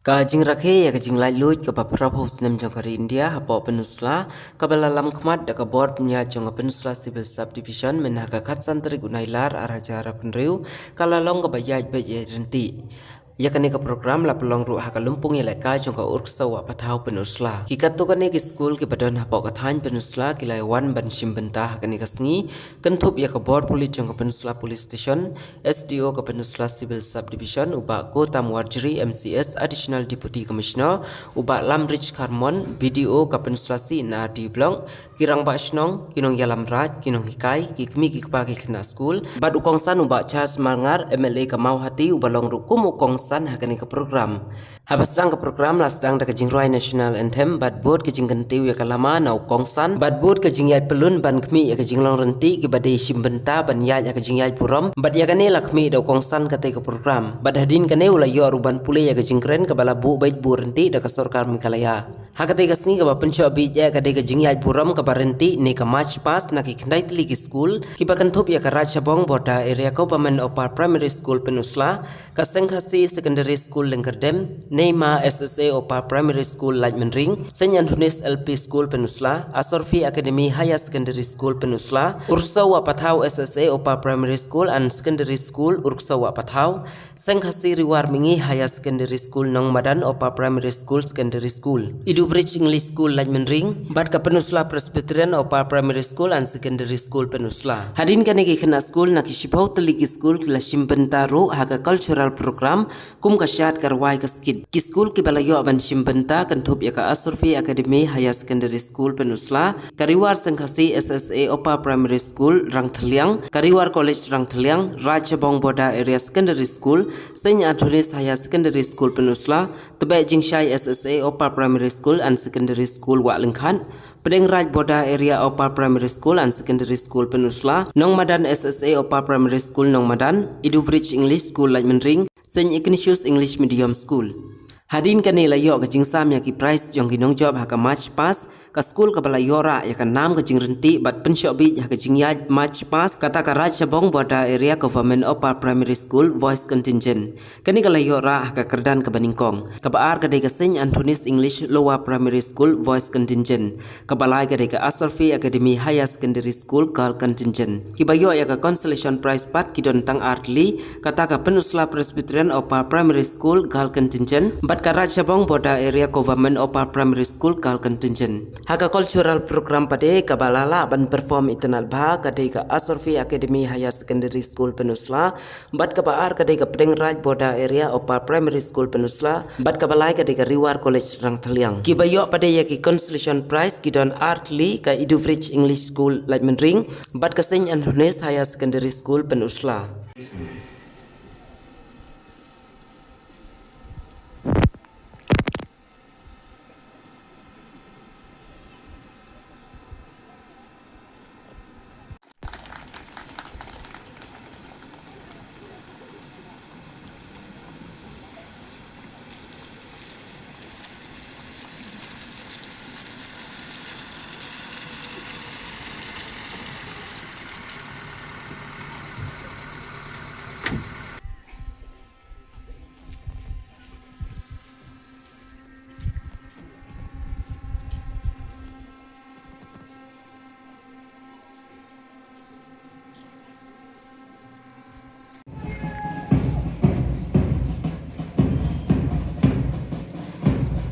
Ka jing rakhe ya ka jinglaitluid ka paprapho snem jangkari India hapo Pynursla ka balalam khmat da ka board nya jong Pynursla civil subdivision men ha ka khatsan tarik unailar araja arapenriu kalalong ka bayaj baye renti ya kane ka program la pelong ru ha ka lumpung ya ka jong ka urksawa pathau Pynursla ki kat to kane ki skul ki badon hapo ka thain Pynursla ki lai wan ban shimbynta ha kane ka sngi kenthup ya ka board police jong ka Pynursla police station SDO ka Pynursla civil subdivision uba ko tamwarjri MCS additional deputy commissioner uba lamrich karmon BDO ka Pynursla si na di blong kirang ba snong kinong yalam raj kinong hikai ki kmi ki pa ki khynnah skul bad ukongsan uba chas mangar MLA ka mau hati uba long ru kum ukongsan hakani ka program habasang ka program la sedang da ka jingroi national anthem bad board ka jinggentiu ya ka lama na ukongsan bad board ka jingyai pelun ban kmi ya ka jinglong renti ki badai shimbynta ban ya ka jingyai purom bad ya kane lakmi da ukongsan ka te ka program bad hadin kane ula yo ruban pule ya ka jingkren ka bala bu bait bu renti da ka sarkar mikalaya hakate ka singa ba pencho bi ya ka de ka jingyai purom ka barenti ne ka march pass na ki khynnah school ki ba kan thop ya ka rajabong boda area government of primary school Pynursla ka senghasi secondary school lengkerdem Neima SSA Opa Primary School Lightman Senyan Hunis LP School Pynursla Asorfi Academy Higher Secondary School Pynursla Ursawa Pathau SSA Opa Primary School and Secondary School Ursawa Pathau Senghasi Riwar Mingi Higher Secondary School Nong Madan Opa Primary School Secondary School Idu Bridge English School Lightman Bad ka Pynursla Presbyterian Opa Primary School and Secondary School Pynursla Hadin kane ki khynnah school na ki shibau teliki school ki la shimbynta ro haga cultural program kum ka shat karwai ka skid ki school ki balayo ban shimbynta kan thup ya ka Asorfi Academy Higher Secondary School Pynursla kariwar senghasi SSA Opa Primary School Rangthliang kariwar College Rangthliang Rajabong Boda Area Secondary School Senya Thunis Higher Secondary School Pynursla Tebe Jingshai SSA Opa Primary School and Secondary School Walengkhan Pedeng Raj Boda Area Opa Primary School and Secondary School Pynursla Nong Madan SSA Opa Primary School Nong Madan Idu Bridge English School Lightman Seny Ignatius English Medium School Hadin kane layo ka jingsam ya ki price jong ginong job ha ka march pass ka school ka balayo ra ya ka nam ka jingrenti bat pensyo bi ya ka jingya march pass kata ka Rajabong Boda Area Government Opa Primary School voice contingent kani ka layo ra ka kerdan ka baningkong ka baar ka de ka Seny Antonis English Lower Primary School voice contingent ka balai ka de ka Asorfi Academy Higher Secondary School girl contingent ki bayo ya ka consolation prize pat ki don tang artli kata ka Pynursla Presbyterian Opa Primary School girl contingent ka Rajabong Boda Area Government Opa Primary School kal contingent haka cultural program pade ka balala ban perform internal bha ka de ka Asorfi Academy Higher Secondary School Pynursla bat ka baar ka de ka Pedeng Raj Boda Area Opa Primary School Pynursla bat ka balai ka de ka Riwar College Rangthliang ki bayo pade ya ki consolation prize ki don artly ka Idu Bridge English School Lightman bat ka Seny Antonis Higher Secondary School Pynursla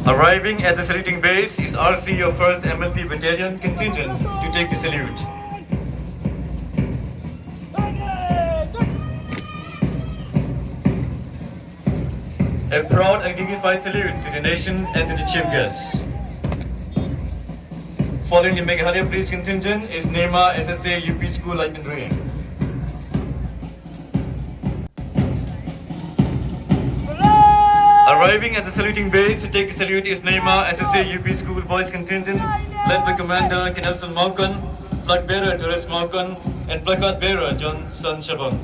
Arriving at the saluting base is RC of 1st MLP Battalion contingent to take the salute. A proud and dignified salute to the nation and to the chief guests. Following the Meghalaya Police contingent is Neima SSA UP School Lightman Ring. Arriving at the saluting base to take the salute is Neima SSA UP School Boys Contingent, led by Commander Nelson Malcolm, Flag Bearer Torres Malcolm, and Placard Bearer Johnson Shabon.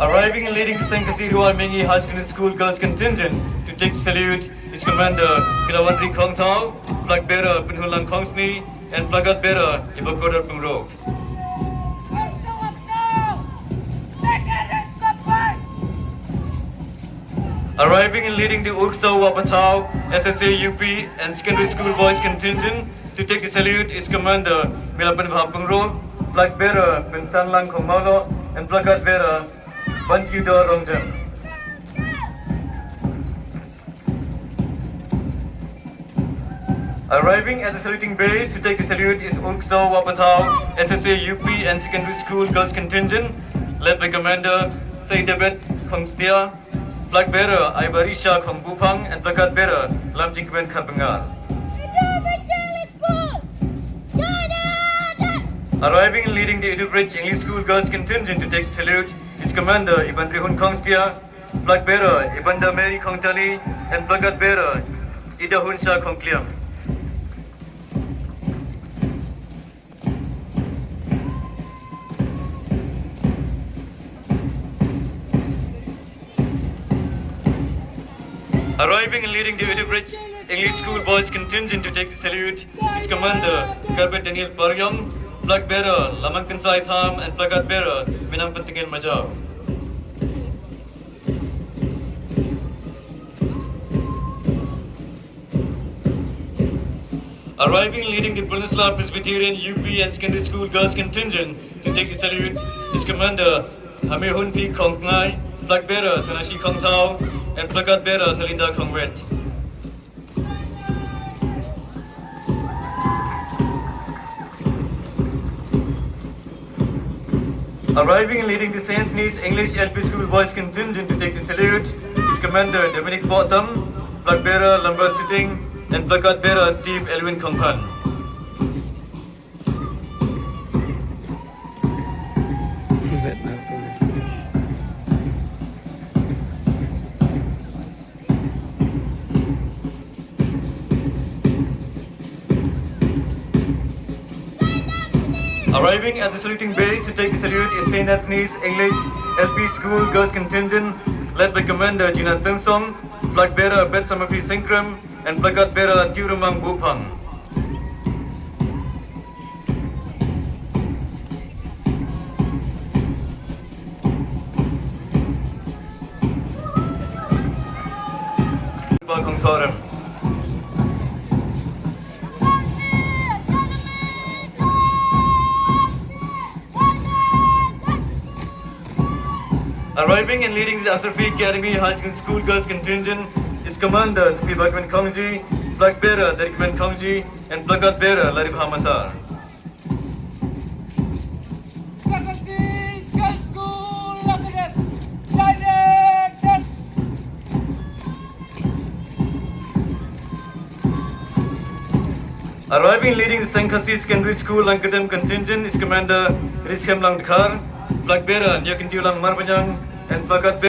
Arriving and leading the Senghasi Riwar Mingi High Secondary School Girls Contingent to take the salute is Commander Kilawandri Kong Tau, Flag Bearer Penhulang Kongsni, and Placard Bearer Ibakodar Pungro. Arriving and leading the Urksau Wapatau SSA UP and Secondary School Boys contingent to take the salute is Commander Milapan Bhapungro, Flag Bearer Bin Sanlang Khomalo, and Plakat Bearer Ban Kyudo Rongjan. Arriving at the saluting base to take the salute is Urksau Wapatau SSA UP and Secondary School Girls contingent, led by Commander Saidabet Khongstia, Flag Bearer Aibarisha Khongbupang, and Plakat Bearer Lam Jingmen Khabengal. Arriving and leading the Edubridge English School Girls contingent to take the salute is Commander Iban Rihun Khongstia, Flag Bearer Ibanda Mary Khongtali, and Plakat Bearer Ida Hunsha Khongkliam. Arriving and leading the Edubridge English School Boys contingent to take the salute is Commander Karbet Daniel Paryong, Flag Bearer Lamang Kansai Tham, and Plakat Bearer Minang Pentingin Majau. Arriving and leading the Pynursla Presbyterian UP and Secondary School Girls contingent to take the salute is Commander Hamihun P. Khongngai, Flag Bearer Sanashi Khongtao, and Plakat Bearer Salinda Khongwet. Arriving and leading the St. Anthony's English LP School Boys contingent to take the salute is Commander Dominic Bottom, Flag Bearer Lambert Sitting, and Plakat Bearer Steve Elwin Kongpan. Arriving at the saluting base to take the salute is St. Anthony's English LP School Girls contingent, led by Commander Jinan Tensong, Flag Bearer Bet Samapi Sinkram, and Plakat Bearer Tiurumang Bupang. Arriving and leading the Asrafi Academy High School Girls contingent is Commander Safi Bagman Kongji, Flag Bearer Derikman Kongji, and Plakat Bearer Larib Hamasar. Arriving leading the Sankasi Secondary School Langkadam contingent is Commander Riskham Langdkhar, Flag Bearer Nyakintiulang Marbanyang, and Plakat Bearer